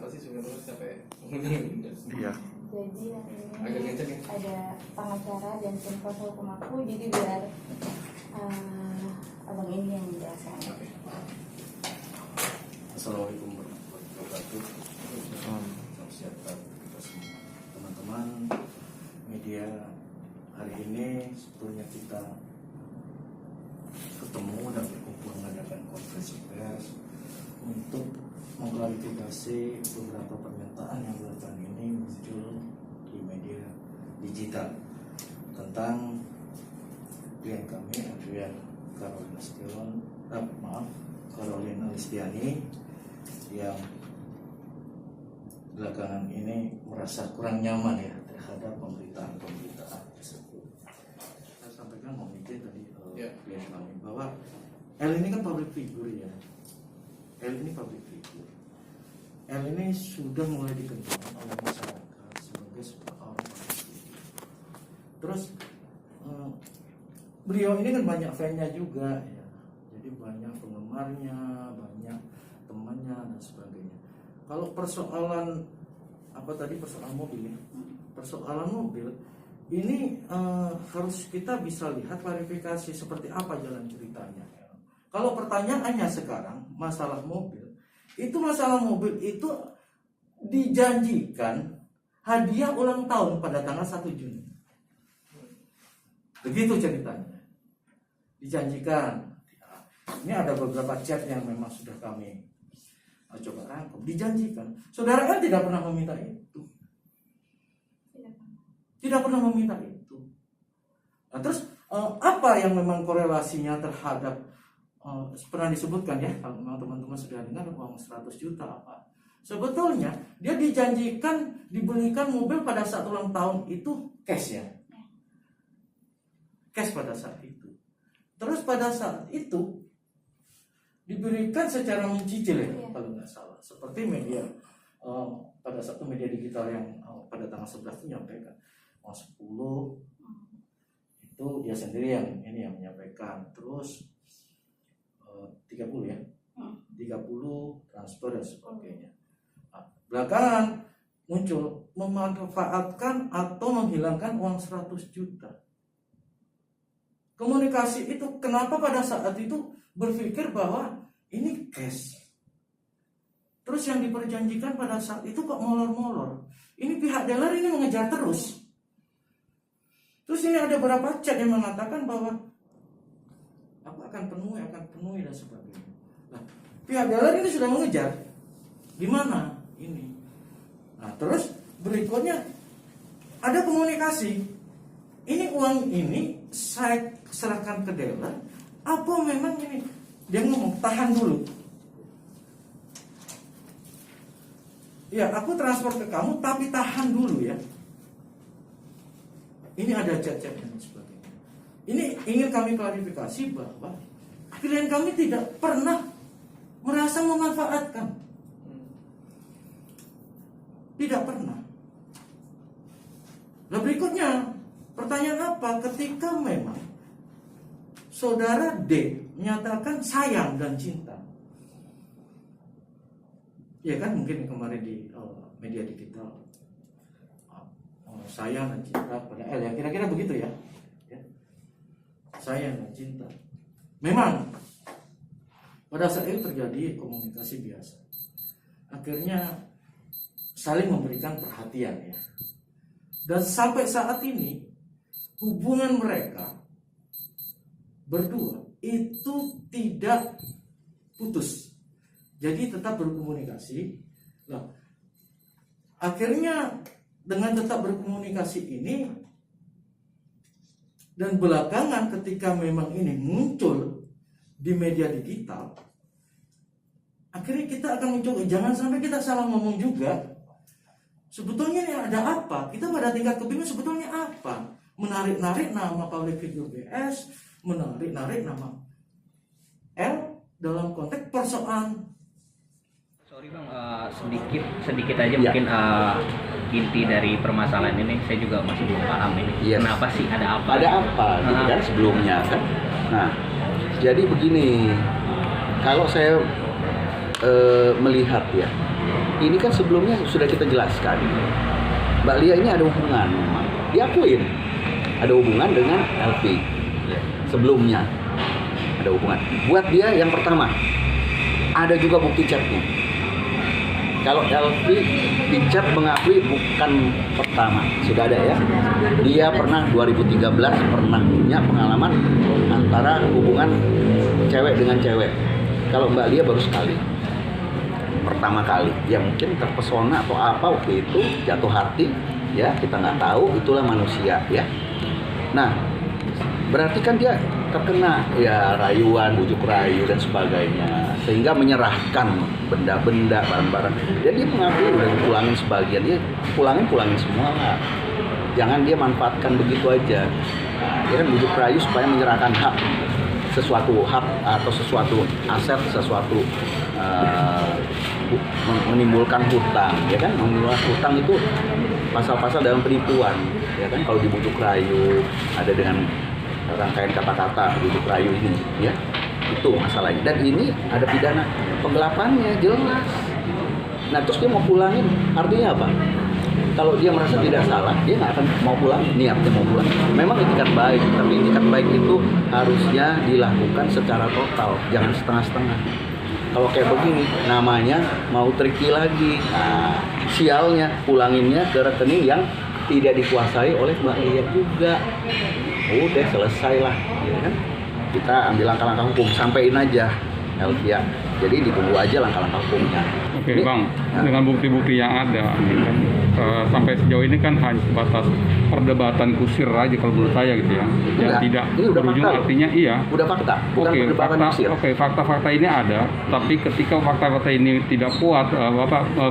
Kenapa sih sebenarnya sampai Iya. Jadi agak ngecek ya? ada pengacara dan tim kuasa hukum aku, jadi biar abang ini yang menjelaskan. Oke. Assalamualaikum warahmatullahi wabarakatuh. Selamat siang kita semua teman-teman media. Hari ini sebetulnya kita ketemu dan berkumpul mengadakan konferensi pers untuk mengklarifikasi beberapa pernyataan yang belakangan ini muncul di media digital tentang klien kami Adrian Carolina Listiani yang belakangan ini merasa kurang nyaman ya terhadap pemberitaan tersebut. Saya sampaikan mau izin tadi klien kami bahwa L ini kan public figure ya. L ini public figure. L ini sudah mulai dikenal oleh masyarakat sebagai seorang public figure. Terus beliau ini kan banyak fan-nya juga ya. Jadi banyak penggemarnya, banyak temannya dan sebagainya. Kalau persoalan persoalan mobil ya. Persoalan mobil ini harus kita bisa lihat klarifikasi seperti apa jalan ceritanya. Kalau pertanyaannya sekarang masalah mobil itu dijanjikan hadiah ulang tahun pada tanggal 1 Juni. Begitu ceritanya. Dijanjikan. Ini ada beberapa chat yang memang sudah kami coba rangkum. Dijanjikan. Saudara L tidak pernah meminta itu. Tidak pernah meminta itu. Nah, terus apa yang memang korelasinya terhadap pernah disebutkan ya, kalau memang teman-teman sudah dengar uang 100 juta apa? Sebetulnya dia dijanjikan dibelikan mobil pada saat ulang tahun itu cash ya. Cash pada saat itu. Terus pada saat itu diberikan secara mencicil ya, kalau nggak salah. Seperti media pada satu media digital yang pada tanggal 11 itu menyampaikan 10 itu dia sendiri yang menyampaikan. Terus 30 ya, 30 transfer dan sebagainya. Nah, belakangan muncul memanfaatkan atau menghilangkan uang 100 juta. Komunikasi itu kenapa pada saat itu berpikir bahwa ini cash. Terus yang diperjanjikan pada saat itu kok molor-molor. Ini pihak dealer ini mengejar terus. Terus ini ada beberapa chat yang mengatakan bahwa aku akan penuhi dan sebagainya. Nah, pihak dealer ini sudah mengejar. Gimana ini? Nah, terus berikutnya ada komunikasi. Ini uang ini saya serahkan ke dealer. Apa memang ini? Dia ngomong tahan dulu. Ya, aku transfer ke kamu tapi tahan dulu ya. Ini ada chat-chat dan sebagainya. Ini ingin kami klarifikasi bahwa klien kami tidak pernah merasa memanfaatkan. Tidak pernah. Nah berikutnya, pertanyaan apa? Ketika memang saudara D menyatakan sayang dan cinta. Ya kan mungkin kemarin di media digital sayang dan cinta pada L ya, kira-kira begitu ya. Sayang dan cinta. Memang pada saat itu terjadi komunikasi biasa. Akhirnya saling memberikan perhatian ya. Dan sampai saat ini hubungan mereka berdua itu tidak putus. Jadi tetap berkomunikasi. Nah, akhirnya dengan tetap berkomunikasi ini dan belakangan ketika memang ini muncul di media digital, akhirnya kita akan mencoba jangan sampai kita salah ngomong juga. Sebetulnya ini ada apa? Kita pada tingkat kebingungan sebetulnya apa? Menarik-narik nama public figure BS, menarik-narik nama L dalam konteks persoalan. Sorry bang, sedikit aja mungkin inti dari permasalahan ini saya juga masih belum paham ini. Yes. Kenapa sih ada apa? Ada apa gitu kan sebelumnya kan? Nah, jadi begini, kalau saya melihat ya ini kan sebelumnya sudah kita jelaskan. Mbak Lia ini ada hubungan memang. Diakuin ada hubungan dengan LP. Sebelumnya ada hubungan. Buat dia yang pertama, ada juga bukti chatnya. Kalau LP di chat mengakui bukan pertama, sudah ada ya. Dia pernah 2013 pernah punya pengalaman antara hubungan cewek dengan cewek. Kalau Mbak Lia baru sekali, pertama kali. Ya mungkin terpesona atau apa waktu itu, jatuh hati, ya kita nggak tahu. Itulah manusia ya. Nah, berarti kan dia terkena ya rayuan, bujuk rayu dan sebagainya, sehingga menyerahkan benda-benda, barang-barang. Dan dia mengakui udah pulangin sebagian, dia pulangin semua lah. Jangan dia manfaatkan begitu aja. Nah, dia kan bujuk rayu supaya menyerahkan hak, sesuatu hak atau sesuatu aset, sesuatu menimbulkan hutang, ya kan? Menimbulkan hutang itu pasal-pasal dalam penipuan, ya kan? Kalau dibujuk rayu ada dengan rangkaian kata-kata bujuk rayu ini, ya itu masalahnya. Dan ini ada pidana penggelapannya jelas. Nah terus dia mau pulangin, artinya apa? Kalau dia merasa tidak salah, dia nggak akan mau pulang, niatnya mau pulang. Memang itikat baik, tapi itikat baik itu harusnya dilakukan secara total, jangan setengah-setengah. Kalau kayak begini, namanya mau tricky lagi. Nah, sialnya pulanginnya ke rekening yang tidak dikuasai oleh Mbak Lia juga. Udah selesai lah, ya kan? Kita ambil langkah-langkah hukum, sampein aja, Elvia. Jadi ditunggu aja langkah-langkah hukumnya. Oke, Bang, dengan bukti-bukti yang ada, kan, sampai sejauh ini kan hanya sebatas perdebatan kusir aja kalau menurut saya gitu ya. Yang tidak berujung artinya iya. Udah fakta, bukan perdebatan kusir. Oke, fakta-fakta ini ada, tapi ketika fakta-fakta ini tidak kuat,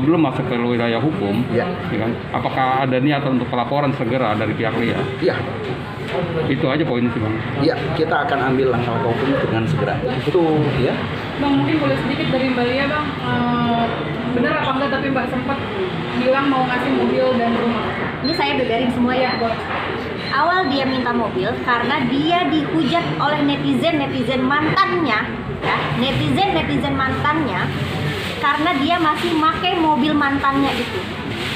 belum masuk ke wilayah hukum, ya kan? Apakah ada niat untuk pelaporan segera dari pihak Lia? Iya. Itu aja poinnya sih, Bang. Iya, kita akan ambil langkah hukum dengan segera. Itu ya. Bang, mungkin boleh sedikit dari Mbak Lia, Bang. Bener apa enggak tapi Mbak sempat bilang mau ngasih mobil dan rumah. Ini saya beberin semua ya. Awal dia minta mobil karena dia dihujat oleh netizen mantannya, ya. Netizen mantannya karena dia masih pakai mobil mantannya itu.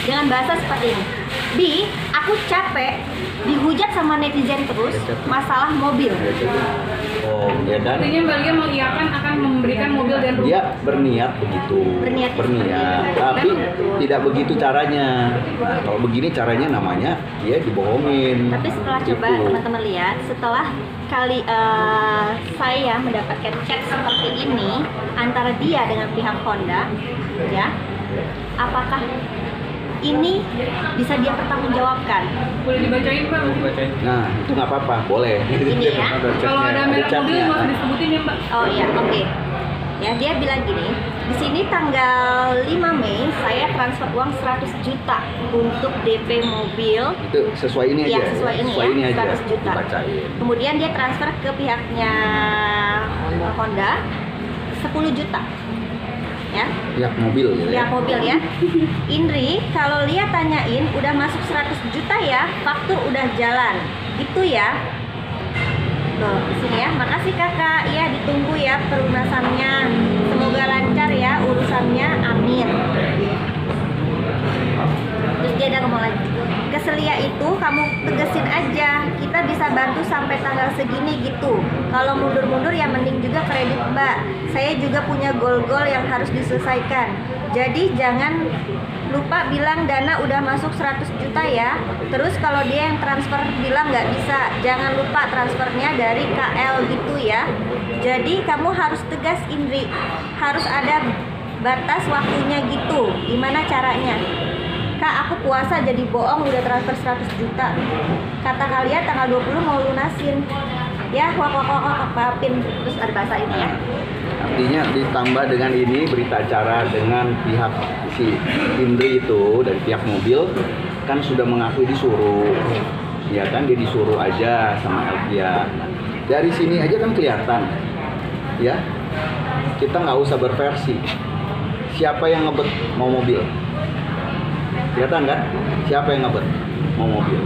Dengan bahasa seperti ini. Bi, aku capek dihujat sama netizen terus masalah mobil. Oh, ya kan? Artinya Mbak Lia mengiyakan akan memberikan mobil dan rumah. Dia berniat begitu. Berniat. Tapi tidak begitu caranya. Nah, kalau begini caranya namanya dia dibohongin. Tapi setelah coba teman-teman lihat, setelah saya mendapatkan chat seperti ini antara dia dengan pihak Honda, ya, apakah ini bisa dia pertanggungjawabkan? Boleh dibacain, Mbak? Nah, itu nggak apa-apa, boleh. Ini ya. Kalau ada merek mobil mau disebutin ya, Mbak? Oh iya, oke. Ya, dia bilang gini, di sini tanggal 5 Mei saya transfer uang 100 juta untuk DP mobil. Itu sesuai ini aja. Ya, sesuai ini ya, 100 juta. Dibacain. Kemudian dia transfer ke pihaknya Honda 10 juta. Ya. Pihak mobil gitu Pihak mobil ya. Indri, kalau Lia tanyain udah masuk 100 juta ya, faktur udah jalan. Gitu ya. Tuh, di sini ya. Makasih Kakak. Iya, ditunggu ya pelunasannya. Semoga lancar ya urusannya. Amin. Terus dia ada ngomong lagi. Keselia itu kamu tegesin aja. Kita bisa bantu sampai tanggal segini gitu. Kalau mundur-mundur ya mending juga kredit Mbak. Saya juga punya goal-goal yang harus diselesaikan. Jadi jangan lupa bilang dana udah masuk 100 juta ya. Terus kalau dia yang transfer bilang nggak bisa, jangan lupa transfernya dari KL gitu ya. Jadi kamu harus tegas Indri, harus ada batas waktunya gitu. Gimana caranya? Kak, aku puasa jadi bohong udah transfer 100 juta. Kata kalian tanggal 20 mau lunasin. Ya, maafin. Terus ada bahasa ini ya. Artinya ditambah dengan ini berita acara dengan pihak si Indri itu dari pihak mobil kan sudah mengakui disuruh. Ya kan, dia disuruh aja sama Elvia. Dari sini aja kan kelihatan. Ya. Kita nggak usah berversi. Siapa yang ngebet mau mobil? Kelihatan kan? Siapa yang ngebet mau mobil?